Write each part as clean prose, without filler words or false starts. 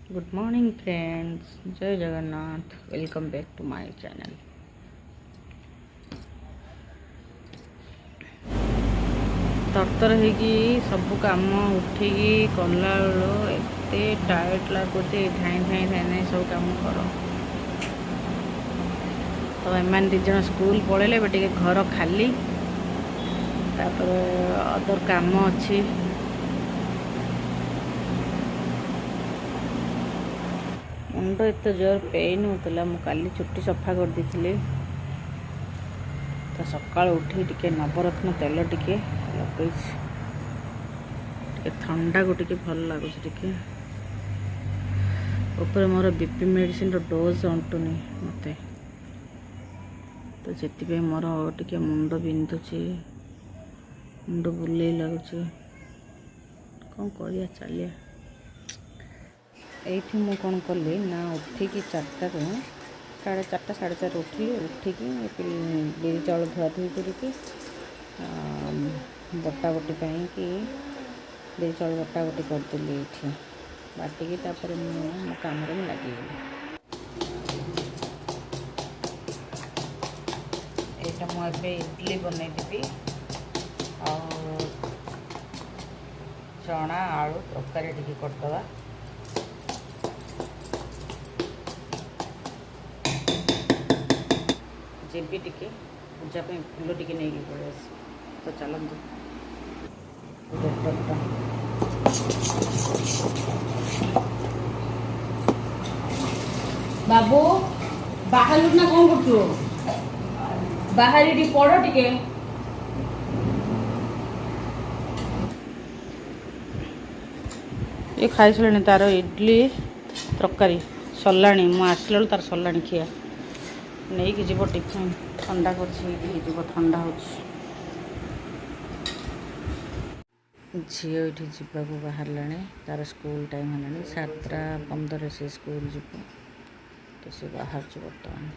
Good morning friends, जय Jagannath. Welcome back to my channel. तरतर होगी सब काम उठिकी कला एते टायर्ड लगुच। धाई धाई धाई धाई सब काम कर। तो एम दिज स्कूल पलैले टे घर खाली तापर अदर काम अच्छी। मुंड एत जोर पेन होता मुझे चुट्टी सफा कर दी थी। तो सका उठी टिके नवरत्न तेल टिके लगे ठंडा को टिके भल लगुच। टिके ऊपर मोर बीपी मेडिसिन डोज अंटुनी मत तो से मोर टिके मुंड बिंधुची, मुंड बुले लगुच। कौन करिया चलिया ये मु कौन कली ना उठिकी 4 साढ़े 4 साढ़े 4 उठिली। उठिकी बिरी चाउल धुआ धुई करके बटा बटी कि बिरी चाउल बटा बटी करदेली ये बाटिकी तापर मो काम लगी। यहाँ मुझे इडली बनईदेवी चना आलू तरकारी टी करदे। जेबी टिके पूजा फूल टिके नहीं पड़े तो चलते बाबू बाहर ना कौन कर बाहर पड़ टिके ये खाई सारे तार इडली तरकारी सरला मु आसला तार सरला खिया नहीं कि जीव टिफिन ठंडा कर ठंडा हो झी ये जावाक बाहर तार स्कूल टाइम है 7:15 से स्कूल जीव तो सी बाहर बर्तमान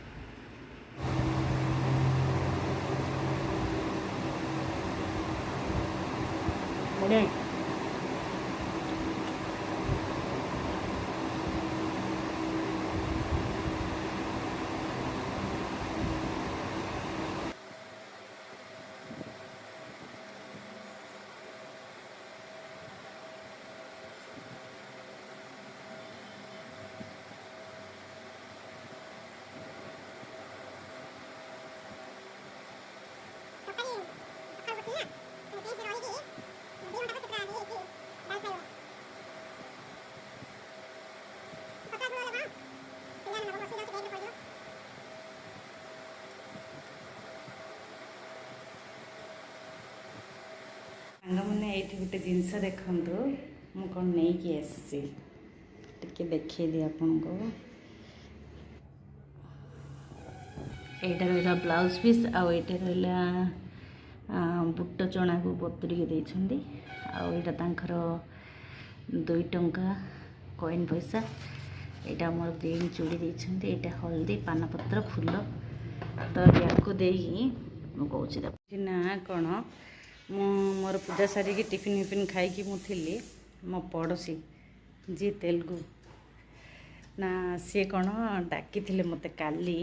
बढ़िया। मैंने ये गोटे जिनस देखु मु कौन नहीं कि आसी टे देखी आपन को यहाँ रहा ब्लाउज पीस आईटा रहा बुट चना को बतुरी देती आईटा 2 टंका कॉइन पैसा। यहाँ मोर ग्रीन चूड़ी देते यहाँ हल्दी पानपत्र फूल तो या मुझे ना कौन मोर पूजा सारिकी टिफिन विफिन खाई मुझे मो पड़ोसी जी तेलुगु ना सी कौन डाकी थे मत काली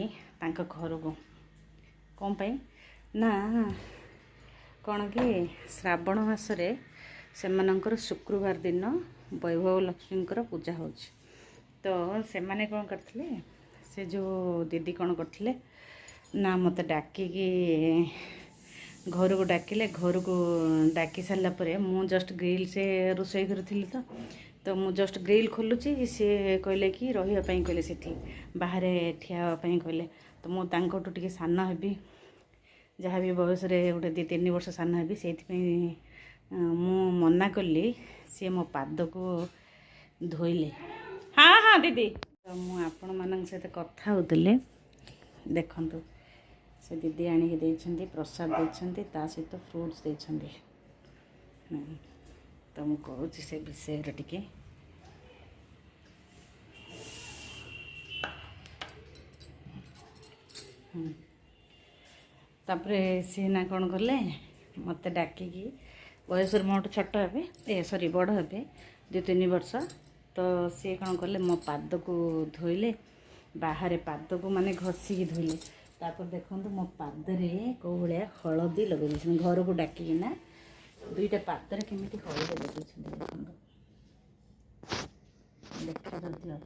घर को कौन पाई ना कौन कि श्रावण मासरे से शुक्रवार दिन वैभव लक्ष्मी पूजा हो तो से माने कौन करथिले से जो दीदी कौन करथिले ना मत डाकिकी घर को डाकिले। घर को डाकी सारा पर मु जस्ट ग्रिल से रोषे करी तो मु जस्ट ग्रिल खोलुची सी कहले कि रही कहले से बाहर ठियावाई कहले तो मुझे टे सान हेबी जहाँ भी बयस गोटे 2-3 वर्ष सान हेबी से मु मना कली सी मो पाद को धोइले। हाँ हाँ दीदी तो मु आपण मान सहित कथा होतले देखंतु से दीदी आनिक देछंती प्रसाद देछंती ता सहित फ्रूट्स देछंती तो मु कहूँ से विषय टिके तापरे सी ना कौन कले मत डाकिकी बयस मोट छोट हे सॉरी बड़ हे 2-3 वर्ष तो सी कौन कले मो पाद को धोइले बाहर पाद को माने घषिकी धोइले तापर देखो मो पादरे कौ भाया हलदी लगे घर को डाकिना दुईटा पादरे केमी हलदी लगे देखा जल्दी आप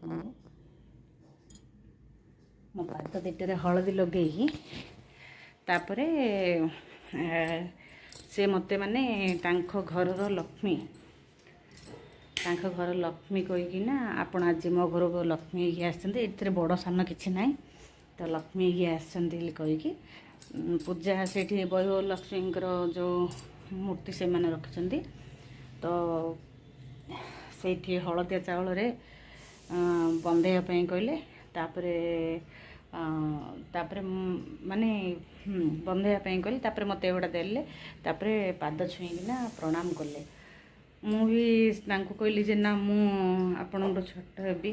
मो पाद दुईटे हलदी लगे तापरे से मते माने तांखो घरर लक्ष्मी तांखो घर लक्ष्मी कहीकिना आपण आज मो घर को लक्ष्मी की आसते बड़ सान कि ना तो लक्ष्मी की आसती कहीकि पूजा से वैभव लक्ष्मी जो मूर्ति से मैंने रखिंट तो से हलदिया चाउल बंधेवाई कहले तापरे माने बंधेवाई कहले तापरे मत एगुड़ा देले तापरे पाद छुईकिना प्रणाम कले मुझे कहली जे ना मु आपण छोट हेबी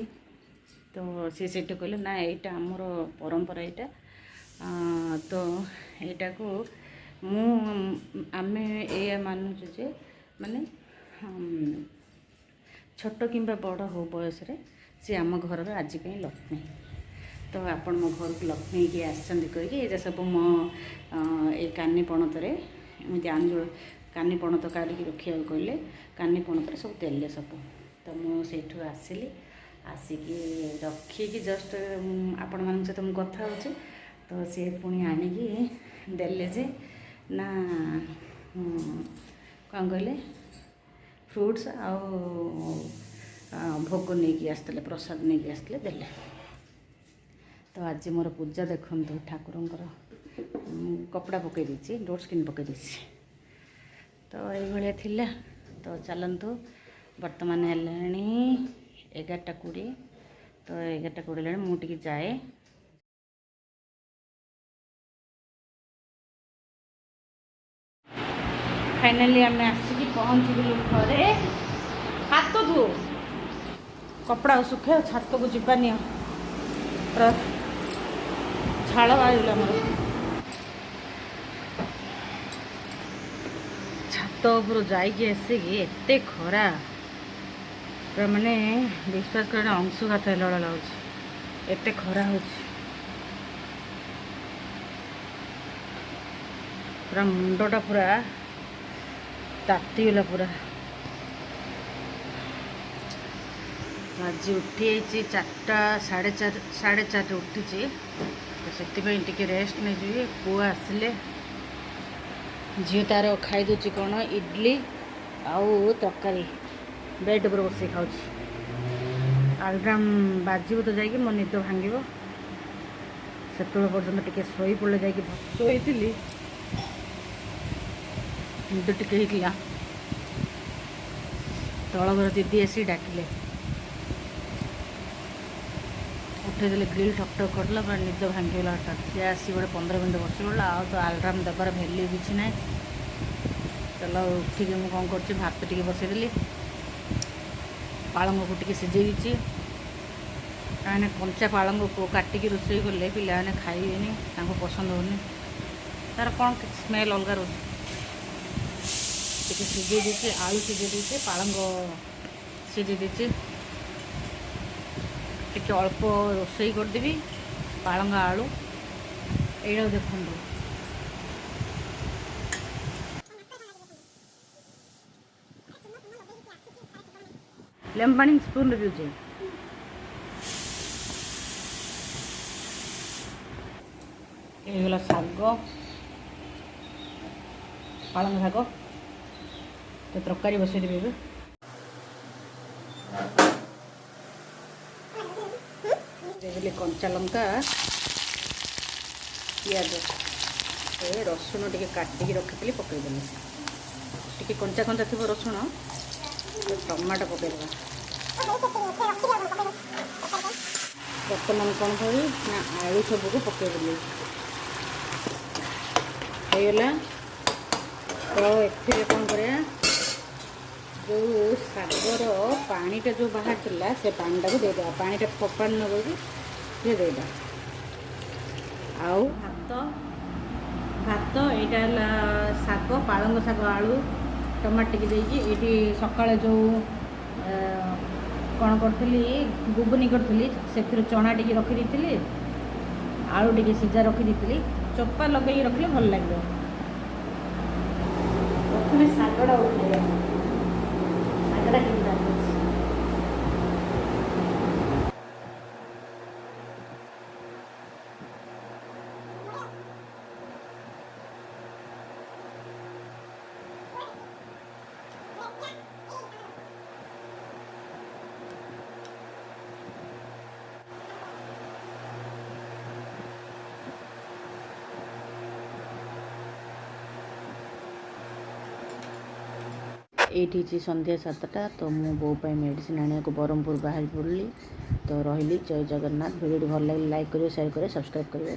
तो सी कहले ना यहाँ आमर परंपरा यहाँ तो यहाँ को आमे ये मानुचे जे माने छोट कि बड़ हो बयस सी आम घर आज लक्ष्मी तो आपण मो घर को लक्ष्मी की आसछन्ती कहीकि सब मो ये कानी पणतरे आंजुल कानी पणत काढ़ी रखा कहले कानी पणत सब देले सब तो मुझे आसिली आसिकी रखिकी जस्ट आपण मान सहित मुझे कथा हो तो सी पुणी आणिकी देले जे ना कौन कहले फ्रुट्स आ भोग नहीं आसते प्रसाद नहीं आसते देले तो आज मोर पूजा देखु ठाकुरंकर कपड़ा पकई दी डोर स्क्रीन पकई दी तो ये थिला तो चलतु बर्तमान है 11:20 तो 11:20 मुझे जाए फाइनाली आम आसिक पहुँचलु घरे हाथ धो कपड़ा सुखे छात को जीवानी झाड़ बाहर मोर छात उपर जाइए खरा पूरा माने विश्वास कर अंशुघात है लगुच एत खरा हो पूरा मुंडटा पूरा तातीगला पूरा आज उठी 4:30 4:30 उठी तो से रेस्ट नहीं जी पुआ आसिले झी तार खाई दूची कौन इडली आउ तरकारी बेड पर बस खाऊ अलार्म बाजू तो जाकि मो निद भांग से पर्यटन टे शोई पड़े जाकि निद टे तल घर दीदी आसी डाकिले उठेदेले ग्रिल ठक ठक करला पूरा निद भांगीगला हठात सी आसी गोटे 15 मिनट बस गला आ तो अलार्म देवार भैल्यू किसी ना चलो उठिक मुझे कौन कर भात टी बसईदेली पालंग को टी सीझे दी कहीं कंचा पालंग को काटिकी रोषे कले पे खाइबे पसंद होनी तार कौन स्मेल अलग रोचे सीझे दी आलू सीझे दी पालंग सीझे दी टे अल्प रोषे करदेवी पालंग आलू ये देखो लेमन पानी स्पून पीछे ये शाग पालंग शाग तो तरकारी बसई देवी देली कंचा लंका पियाज रसुण टे काटिकी रखी पकईदेली टे कंचा कंचा थी रसुण टमाटो पकईदेवा बर्तमान कौन करी ना आलू सबको पकईदेली होगला तो ए कौन करा जो शागर पानीटा जो बाहर चला से पानीटा को देदेवा पानीटा फोपाड़ न करके देदेवा आउ भात भात यहाँ शाग पालंग शाग आलू टमाटो टिके ये सकाଳେ जो କ'ଣ କରିଥିଲି ଗୁଗୁନି କରିଥିଲି ସେଥିରୁ ଚଣା ଟିକେ ରଖିଦେଇଥିଲି ଆଳୁ ଟିକେ ସିଝା ରଖିଦେଇଥିଲି ଚୋପା ଲଗେଇକି ରଖିଲେ ଭଲ ଲାଗିବ। ପ୍ରଥମେ ଶାଗଟା ଉଠାଇବା ଶାଗଟା କେମିତି ଲାଗୁଛି ଏଇଠି ସନ୍ଧ୍ୟା 7ଟା ତ ମୁଁ ବୋଉ ପାଇଁ ମେଡ଼ିସିନ ଆଣିବାକୁ ବ୍ରହ୍ମପୁର ବାହାରି ପଡ଼ିଲି। ତ ରହିଲି। ଜୟ ଜଗନ୍ନାଥ। ଭିଡ଼ିଓଟି ଭଲ ଲାଗିଲେ ଲାଇକ୍ କରିବେ, ସେୟାର କରିବେ, ସବସ୍କ୍ରାଇବ୍ କରିବେ।